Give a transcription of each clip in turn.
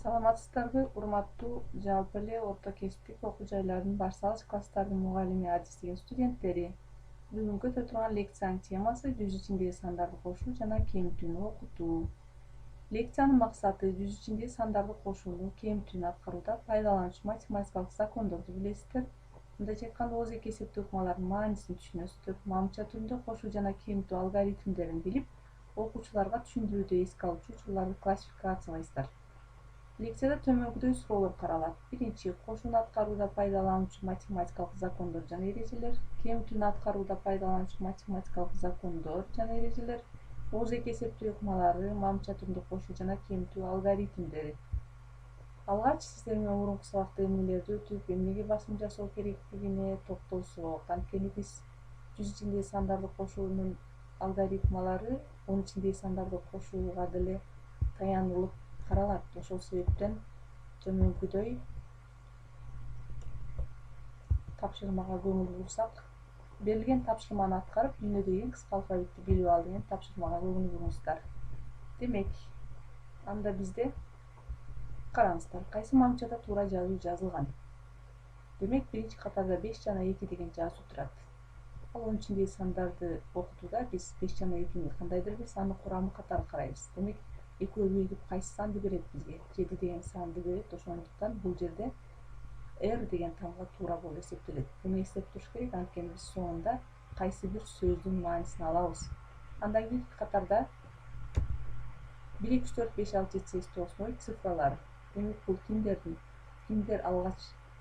Саламатсыздарбы, урматтуу жалпы эле орто кесиптик окуу жайлардын баш салыш класстардын мугалими, адистеген студенттери. Бүгүнкү өтө турган лекциянын темасы жүз ичиндеги сандарды кошуу жана кемитүүнү окутуу. Лекциянын максаты жүз ичиндеги сандарды кошуунун кемитүүнү аткарууда пайдалануучу математикалык закондорду билесиздер. Мындайча айтканда ооз эки эсептөө ыкмалардын маанисин түшүнөсүздөр, мамча түрүндө кошуу жана кемитүү алгоритмдерин билип, окуучуларга түшүндүрүүдө эске алуучу учурларды классификациялайсыздар. Лекцияда төмөнкүдөй суроолор каралат. Биринчи, кошууну аткарууда пайдалануучу математикалык закондор жана эрежелер, кемитүүнү аткарууда пайдалануучу математикалык закондор жана эрежелер, ооз эки эсептөө ыкмалары, мамча түрүндө кошуу жана кемитүү алгоритмдери. Алгач сиздер менен мурунку сабакта эмнелерди өтүп, эмнеге басым жасоо керектигине токтолсок. Анткени биз жүз ичиндеги сандарды кошуунун алгоритмалары он ичиндеги сандарды кошууга деле таянылып каралат. Ошол себептен төмөнкүдөй тапшырмага көңүл бурсак, берилген тапшырманы аткарып, дүйнөдөгү эң кыска алфавитти билип ал деген тапшырмага көңүл буруңуздар. Демек, анда бизде караңыздар, кайсы мамчада туура жазуу жазылган. Демек, биринчи катарда 5 жана 2 деген жазуу турат. Ал он ичиндеги сандарды окутууда биз 5 жана 2-ни кандайдыр бир сандын курамы катары карайбыз. Демек, экөө биригип кайсы санды берет бизге? 7 деген санды берет. Ошондуктан бул жерде R деген тамга туура болуп эсептелет. Буну эстеп туруш керек, анткени биз соңунда кайсы бир сөздүн маанисин алабыз. Андан кийинки катарда 1, 2, 3, 4, 5, 6, 7, 8, 9 цифралар. Демек, бул кимдер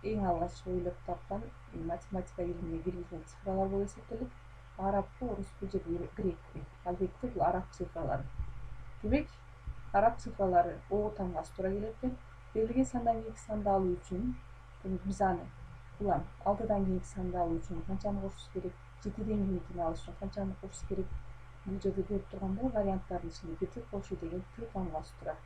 эң алгач ойлоп тапкан математика илимине киргизген цифралар болуп эсептелет. Арабпы, оруспу же грекпи? Албетте бул араб цифралары. Демек, араб цифралары О тамгасы туура келет экен. Берилген сандан кийинки санды алуу үчүн, демек биз аны улам алдыдан кийинки санды алуу үчүн канчаны кошушубуз керек? 7ден кийинкини алыш үчүн канчаны кошушубуз керек? Бул жерде көрүп тургандай варианттардын ичинде бир кошуу деген Т тамгасы турат.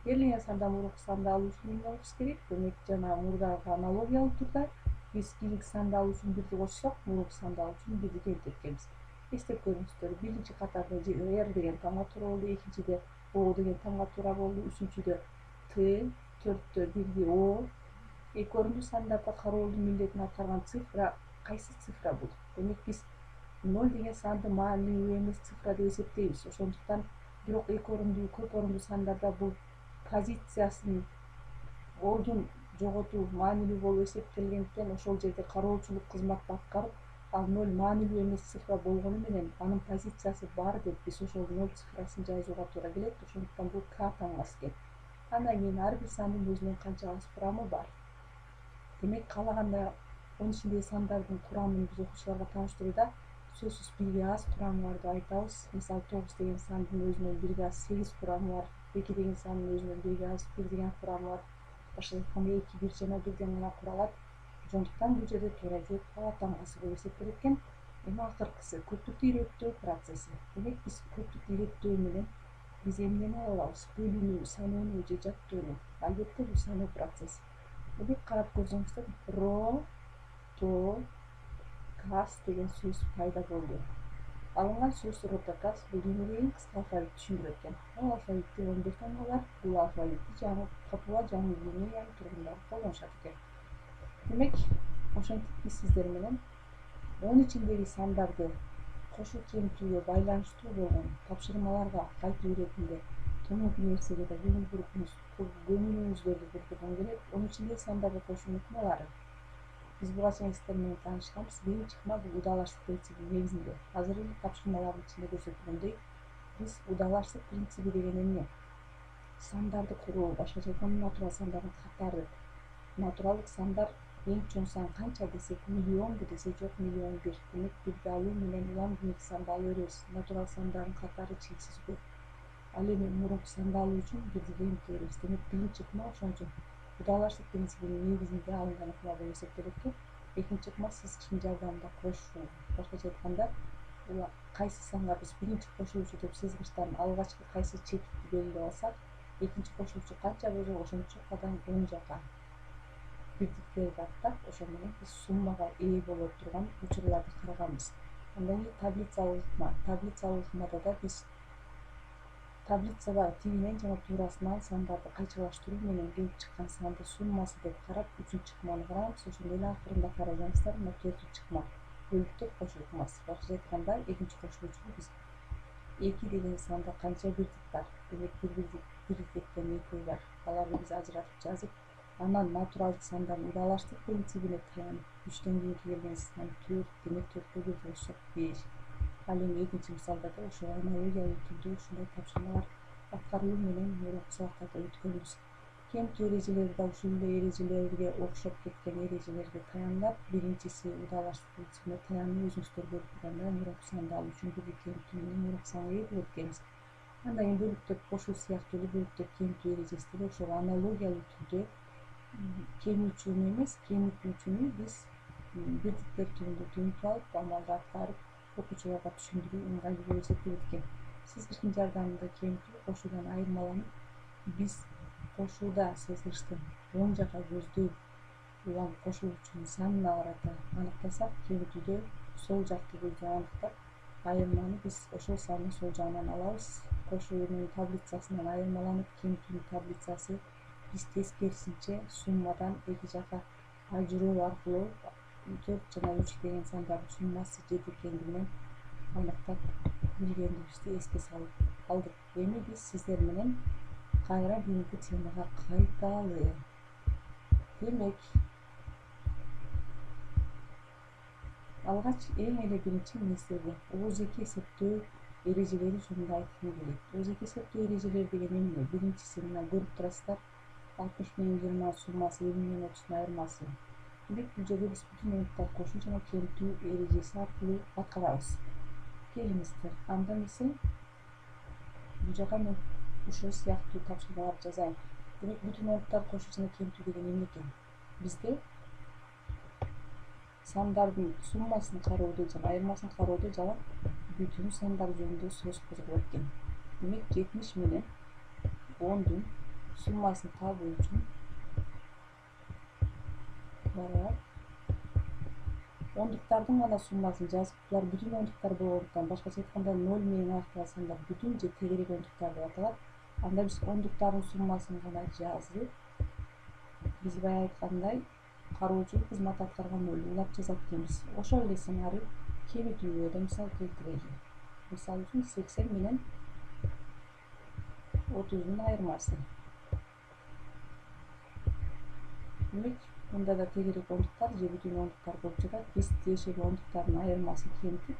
Берилген сандан мурунку санды алуу үчүн эмне кылышыбыз керек? Демек, жана мурдагы аналогиялуу турда биз кийинки санды алуу үчүн 1ди кошсок, мурунку санды алуу үчүн 1ди кемитет экенбиз. Эстеп көрүңүздөр, биринчи катарда R деген тамга туура болду, экинчиде О деген тамга туура болду, үчүнчүдө Т, төрттө 1ди О. Эки орунду сандарда кароолдун милдетин аткарган цифра кайсы цифра бул? Демек, биз 0 деген санды маанилүү эмес цифра деп эсептейбиз. Ошондуктан бирок эки орунду, көп орунду сандарда бул позициясын, ордун жоготуу маанилүү болуп эсептелгендиктен ошол жерде кароочулук кызматты аткарып, ал 0 маанилүү эмес цифра болгону менен анын позициясы бар деп биз ошол 0 цифрасын жазууга туура келет. Ошондуктан бул К тамгасы экен. Андан кийин ар бир сандын өзүнүн канча аз курамы бар. Демек, каалаганда 10 ичиндеги сандардын курамын биз окуучуларга тааныштырууда сөзсүз 1ге аз курамы бар деп айтабыз. Мисалы, 9 деген сандын өзүнөн 1ге аз 8 курамы бар, 2 деген сандын өзүнөн 1ге аз 1 деген курамы бар. Башкача айтканда 2, 1 жана 1ден гана куралат. Ошондуктан бул жерде туура жооп А тамгасы болуп эсептелет экен. Эми акыркысы көптүктү иреттөө процесси. Демек, биз көптүктү иреттөө менен биз эмнени ала алабыз? Бөлүүнү, саноону же жаттоону? Албетте бул саноо процесси. Демек, карап көрсөңүздөр, ро, то, кас деген сөз пайда болду. Алынган сөз ротокас бул дүйнөдөгү эң кыска алфавитти түшүндүрөт экен. Ал алфавитте 11 тамга бар. Бул алфавитти Папуа Жаңы Гвинеянын тургундары колдонушат экен. Демек, ошентип биз сиздер менен 10 ичиндеги сандарды кошуу кемитүүгө байланыштуу болгон тапшырмаларга кайтуу иретинде төмөнкү нерсеге да көңүлүңүздөрдү бургум келет. 10 ичиндеги сандарды кошуунун ыкмалары. Биз буга чейин сиздер менен таанышканбыз. Биринчи ыкма бул удалаштык принципинин негизинде. Азыр эле тапшырмалардын ичинде көрсөтүлгөндөй, биз удалаштык принциби деген эмне? Сандарды куруу, башкача айтканда натурал сандардын катары. Натуралдык сандар эң чоң сан канча десек, миллионбу десе, жок, 1,000,001. Демек, 1ди алуу менен улам кийинки санды ала беребиз. Натурал сандардын катары чексиз көп. Ал эми мурунку санды алуу үчүн 1ди кемите беребиз. Демек, биринчи ыкма ошон үчүн удалаштык принцибинин негизинде алынган ыкма болуп эсептелет экен. Экинчи ыкма сызгычтын жардамында кошуу. Башкача айтканда, кайсы санга биз биринчи кошуучу деп сызгычтан алгачкы кайсы четикти белгилеп алсак, экинчи кошуучу канча болсо ошончо кадам оң жака бирдиктерди аттап, ошол менен биз суммага ээ боло турган учурларды караганбыз. Андан кийин таблицалык ыкма. Таблицалык ыкмада да биз таблица бар тигинен жана туурасынан сандарды кайчылаштыруу менен келип чыккан санды суммасы деп карап 3-чыкманы карабыз. Ошондой эле акырында карасаңыздар мына 4-чыкма бөлүктөп кошулмасы. Башкача айтканда экинчи кошулуучу биз 2 деген санда канча бирдик бар, демек бирдиктен 2 бар. Аларды биз ажыратып жазып, анан натуралдык сандардын удаалаштык принцибине таянып 3төн кийинки келген сан 4, демек 4кө 1 кошсок 5. Ал эми экинчи мисалда да ошол аналогиялуу түрдө ушундай тапшырмалар аткаруу менен мурунку сабактарда өткөнбүз. Кемтүү эрежелери да ушул эле эрежелерге окшоп кеткен эрежелерге таянып, биринчиси удаалаштык принцибине таянуу өзүңүздөр көрүп тургандай мурунку санды алуу үчүн бирдик кемтүү менен мурунку санга ээ болот экенбиз. Андан кийин бөлүктөп кошуу сыяктуу эле бөлүктөп кемтүү эрежеси деле ошого аналогиялуу түрдө кемүүчүнү эмес, кемитүүчүнү биз бирдиктер түрүндө түзүп алып, амалда аткарып окуучуларга түшүндүрүү ыңгайлуу болуп эсептелет экен. Цезгичтин жардамында кемитүү кошуудан айырмаланып, биз кошууда цезгичтин оң жака көздөй улам кошулуучунун санына карата аныктасак, кемитүүдө сол жакты көздөй аныктап, айырманы биз ошол сандын сол жагынан алабыз. Кошуунун таблицасынан айырмаланып, кемитүүнүн таблицасы биз тескерисинче суммадан эки жака ажыроо аркылуу 4 жана 3 деген сандардын суммасы жети экендигинен аныктап билгендигибизди эске салып алдык. Эми биз сиздер менен кайра биринки темага кайталы. Демек, алгач эң эле биринчи нерседе ОЗК эсептөө эрежелери жөнүндө айткым келет. ОЗК эсептөө эрежелери деген эмне? Биринчиси мына көрүп турасыздар, 60 менен 20 суммасы 50 менен 30 айырмасы. Демек, бул жерде биз бүтүн ондуктар кошуу жана кемитүү эрежеси аркылуу аткарабыз. Келиңиздер, анда эмесе бул жака мен ушул сыяктуу тапшырмаларды жазайын. Демек, бүтүн ондуктар кошуу жана кемитүү деген эмне экен? Бизде сандардын суммасын кароодо жана айырмасын кароодо жана бүтүн сандар жөнүндө сөз козголот экен. Демек, 70 менен 10дун суммасын табуу үчүн ондуктардын гана суммасын жазып, булар бүтүн ондуктар болгондуктан, башкача айтканда 0 менен аяктаган сандар бүтүн же тегерек ондуктар деп аталат. Анда биз ондуктардын суммасын гана жазып, биз баягы айткандай кароочулук кызматы аткарган ойду улап жазат экенбиз. Ошол эле сыңары кемитүүгө да мисал келтирели. Мисалы үчүн 80 менен 30дун айырмасы. Демек, мында да тегерек ондуктар же бүтүн ондуктар болуп жатат. Биз тиешелүү ондуктардын айырмасын кемитип,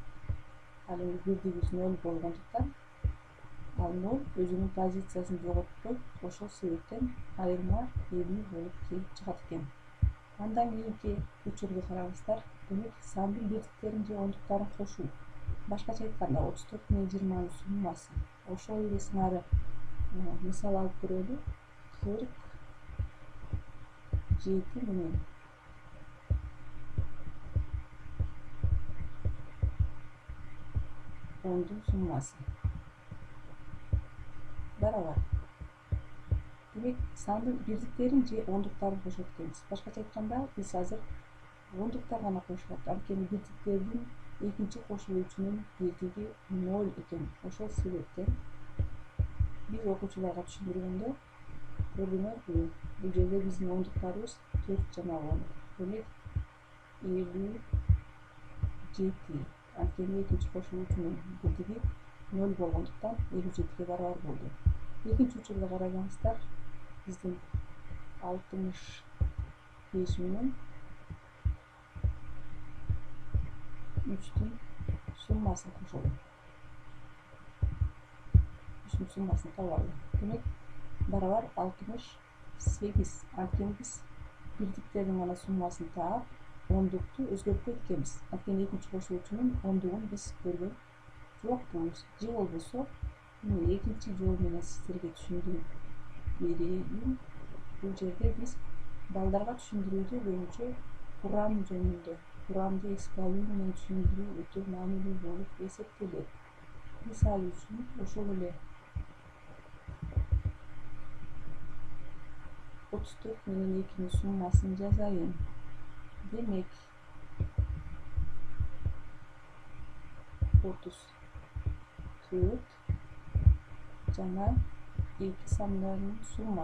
ал эми бирдигибиз 0 болгондуктан, ал 0 өзүнүн позициясын жоготпойт. Ошол себептен айырма 50 болуп келип чыгат экен. Андан кийинки учурду караңыздар. Демек, сандын бирдиктерин же ондуктарын кошуу. Башкача айтканда 34 менен 20нын суммасы. Ошол эле сыңары мисал алып көрөлү. 47 менен 10дун суммасы барабар. Демек, сандын бирдиктерин же ондуктарын кошот экенбиз. Башкача айтканда, биз азыр ондуктар гана кошулат. Анткени бирдиктердин экинчи кошулуучунун бирдиги 0 экен. Ошол себептен биз окуучуларга түшүндүргөндө көрдүңөр, бул жерде биздин ондуктарыбыз 4 жана 10. Демек, 57. Анткени экинчи кошулуучунун бирдиги 0 болгондуктан 57ге барабар болду. Экинчи учурда карасаңыздар, биздин 65 менен 3дүн суммасын кошолу. 3дүн суммасын табалы. Демек, барабар 68. Анткени биз бирдиктердин гана суммасын таап, ондукту өзгөртпөйт экенбиз. Анткени экинчи кошулуучунун ондугун биз көргөн жокпуз. Же болбосо, экинчи жол менен сиздерге түшүндүрүп берейин. Бул жерде биз балдарга түшүндүрүүдө көбүнчө курам жөнүндө, курамды эске алуу менен түшүндүрүү өтө маанилүү болуп эсептелет. Мисалы үчүн, ошол эле 34 менен 2нин суммасын жазайын. Демек, 34 жана 2 сандарынын суммасы.